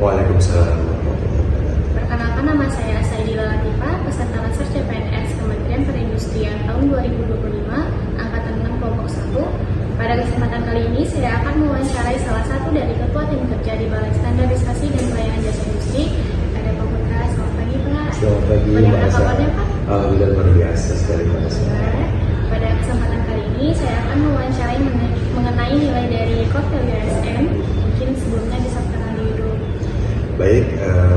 Waalaikumsalam. Perkenalkan, nama saya Saidila Latifah, peserta Laser CPNS Kementerian Perindustrian tahun 2025, Angkatan 6 Kelompok 1. Pada kesempatan kali ini, saya akan mewawancarai salah satu dari ketua tim kerja di Balai Standarisasi dan Pelayanan Jasa Industri. Ada Pak Putra. Selamat pagi, Pak. Selamat pagi, bagaimana kabarnya, Pak? Alhamdulillah luar biasa sekali, Pak. Pada kesempatan kali ini, saya akan mewawancarai mengenai nilai dari core value ASN. Mungkin sebelumnya bisa kenali dulu. Baik,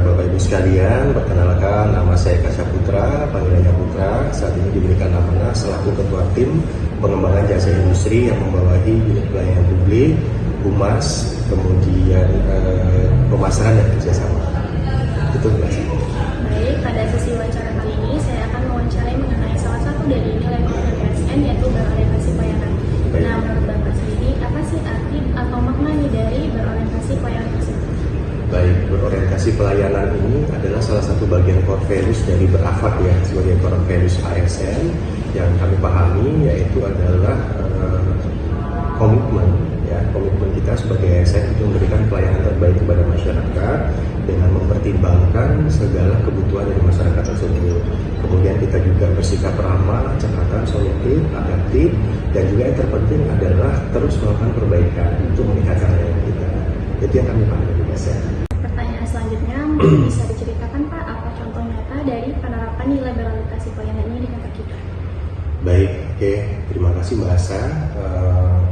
Bapak Ibu sekalian, perkenalkan nama saya Kasya Putra, panggilannya Putra. Saat ini diberikan amanah selaku ketua tim pengembangan jasa industri yang membawahi unit pelayanan publik, humas, kemudian pemasaran dan kerjasama. Itu jelas. Baik, pada sesi wawancara kali ini saya akan mewawancarai mengenai salah satu dari nilai core value ASN, yaitu berorientasi pelayanan. Nah, menurut Bapak sendiri, apa sih arti atau maknanya dari berorientasi pelayanan tersebut? Baik, berorientasi pelayanan ini adalah salah satu bagian core values dari berakhlak ya, sebagai core values ASN yang kami pahami, yaitu adalah komitmen kita sebagai ASN untuk memberikan pelayanan terbaik kepada masyarakat dengan mempertimbangkan segala kebutuhan dari masyarakat tersebut. Kemudian kita juga bersikap ramah, cekatan, solutif, adaptif, dan juga yang terpenting adalah terus melakukan perbaikan untuk meningkatkan layanan kita. Itu yang kami pahami di ASN. Pertanyaan selanjutnya, mungkin bisa diceritakan Pak, apa contoh nyata dari penerapan nilai berorientasi pelayanan ini di kantor kita? Baik, oke. Terima kasih Mbak Asa.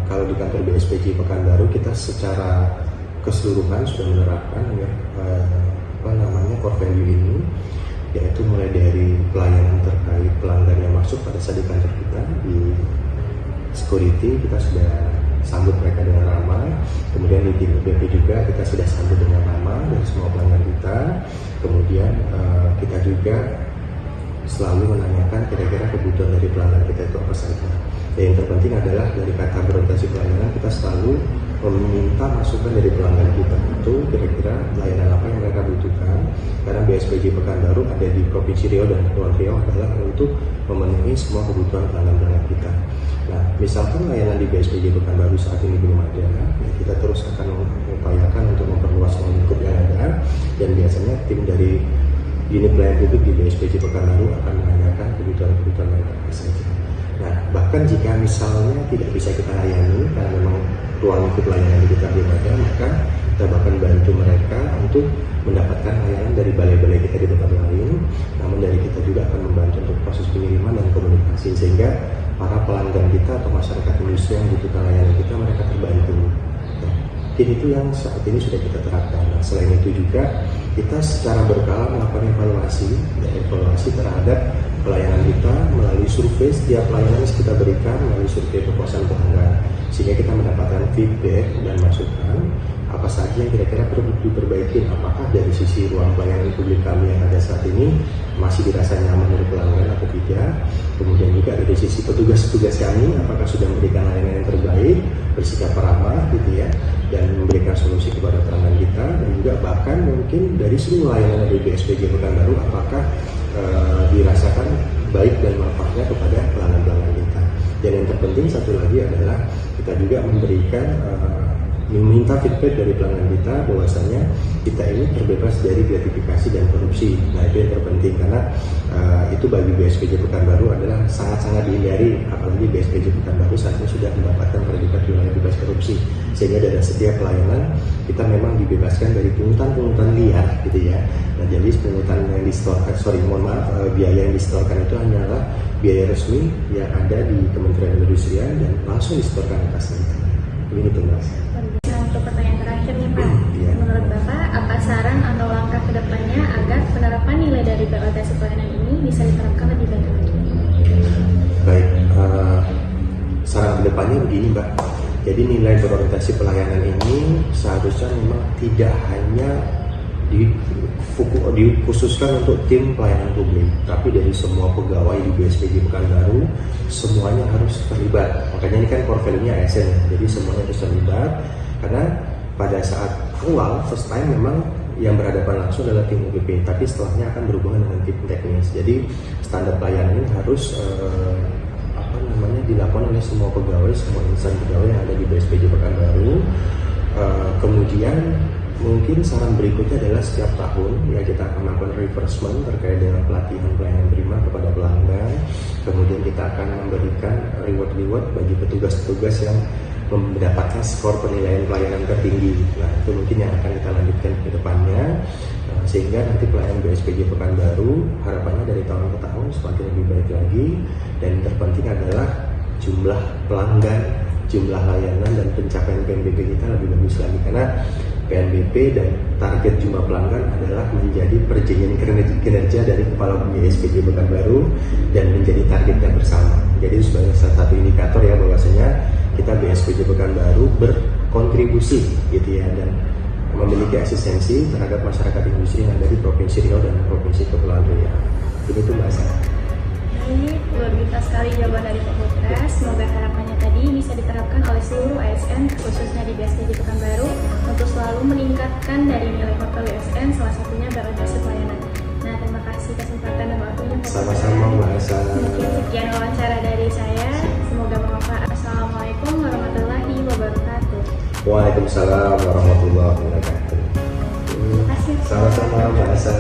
Kalau di kantor BSPJ Pekanbaru kita secara keseluruhan sudah menerapkan core value ini, yaitu mulai dari pelayanan terkait pelanggan yang masuk pada saat di kantor kita di security, kita sudah sambut mereka dengan ramah. Kemudian di tim BP juga kita sudah sambut dengan ramah dari semua pelanggan kita. Kemudian kita juga selalu menanyakan kira-kira kebutuhan dari pelanggan kita itu apa saja. Dan yang terpenting adalah dari kata berorientasi pelayanan, kita selalu meminta masukan dari pelanggan kita itu kira-kira layanan apa yang mereka butuhkan. Karena BSPJ Pekanbaru ada di Provinsi Riau dan Kepulauan Riau adalah untuk memenuhi semua kebutuhan pelanggan-pelanggan kita. Nah, misalkan layanan di BSPJ Pekanbaru saat ini belum ada, ya kita terus akan mengupayakan untuk memperluas lingkup yang ada, dan biasanya tim dari unit pelayanan publik di BSPJ Pekanbaru akan menanyakan kebutuhan mereka apa saja. Nah, bahkan jika misalnya tidak bisa kita layani karena memang ruang lingkup layanan di kita belum ada, maka kita bahkan bantu mereka untuk mendapatkan layanan dari balai-balai kita di tempat lain. Namun dari kita juga akan membantu untuk proses pengiriman dan komunikasi, sehingga para pelanggan kita atau masyarakat industri yang membutuhkan layanan kita, mereka terbantu. Jadi itu yang saat ini sudah kita terapkan. Nah, selain itu juga kita secara berkala melakukan evaluasi terhadap pelayanan kita melalui survei. Setiap pelayanan yang kita berikan melalui survei kepuasan pelanggan, sehingga kita mendapatkan feedback dan masukan apa saja yang kira-kira perlu diperbaiki, apakah dari sisi ruang pelayanan publik kami yang ada saat ini masih dirasa nyaman dari pelanggan atau tidak. Kemudian juga dari sisi petugas-petugas kami, apakah sudah memberikan layanan yang terbaik, bersikap ramah gitu ya, dan memberikan solusi kepada pelanggan kita. Dan juga bahkan mungkin dari seluruh layanan dari BSPJ Pekanbaru, apakah dirasakan baik dan manfaatnya kepada pelanggan-pelanggan kita. Dan yang terpenting satu lagi adalah kita juga memberikan meminta feedback dari pelanggan kita bahwasanya kita ini terbebas dari gratifikasi dan korupsi. Nah, itu yang terpenting, karena itu bagi BSPJ Pekanbaru adalah sangat-sangat dihindari, apalagi BSPJ Pekanbaru saat ini sudah mendapatkan predikat wilayah bebas korupsi, sehingga dari setiap pelayanan kita memang dibebaskan dari pungutan liar gitu ya. Nah, jadi pungutan yang distorkan, biaya yang distorkan itu hanyalah biaya resmi yang ada di Kementerian Perindustrian dan langsung distorkan atas kita. Ini tugas. Untuk pertanyaan terakhir nih Pak, menurut Bapak apa saran atau langkah kedepannya agar penerapan nilai dari berorientasi pelayanan ini bisa diterapkan lebih baik lagi? Baik, saran kedepannya begini Mbak. Jadi nilai berorientasi pelayanan ini seharusnya memang tidak hanya dikhususkan untuk tim pelayanan publik, tapi dari semua pegawai di BSPJ Pekanbaru semuanya harus terlibat. Makanya ini kan core value-nya ASN, jadi semuanya harus terlibat. Karena pada saat awal first time memang yang berhadapan langsung adalah tim UPP, tapi setelahnya akan berhubungan dengan tim teknis. Jadi standar pelayanan ini harus dilakukan oleh semua pegawai, semua insan pegawai yang ada di BSPJ Pekanbaru. Kemudian mungkin saran berikutnya adalah setiap tahun ya kita akan melakukan refreshment terkait dengan pelatihan pelayanan prima kepada pelanggan. Kemudian kita akan memberikan reward bagi petugas-petugas yang mendapatkan skor penilaian pelayanan tertinggi. Nah, itu mungkin yang akan kita lanjutkan ke depannya, sehingga nanti pelayanan BSPJ Pekanbaru harapannya dari tahun ke tahun semakin lebih baik lagi. Dan yang terpenting adalah jumlah pelanggan, jumlah layanan dan pencapaian PNBP kita lebih bagus lagi, karena PNBP dan target jumlah pelanggan adalah menjadi perjanjian kinerja dari Kepala BSPJ Pekanbaru dan menjadi target yang bersama. Jadi sebagai salah satu indikator ya bahwasanya kita BSPJ Pekanbaru berkontribusi gitu ya, dan memiliki asistensi terhadap masyarakat industri yang ada di Provinsi Riau dan Provinsi Kepulauan Riau. Itu Mbak Sarah. Ini luar biasa sekali jawaban dari Pak Putra. Semoga harapannya tadi bisa diterapkan oleh seluruh ASN, khususnya di BSPJ Pekanbaru, untuk selalu meningkatkan dari nilai portfolio ASN, salah satunya berorientasi pelayanan. Nah, terima kasih kesempatan dan waktunya. Sama-sama Mbak Asa. Mungkin sekian wawancara dari saya. Semoga bermanfaat. Assalamualaikum warahmatullahi wabarakatuh. Waalaikumsalam warahmatullahi wabarakatuh. Terima kasih. Sama-sama Mbak Asa.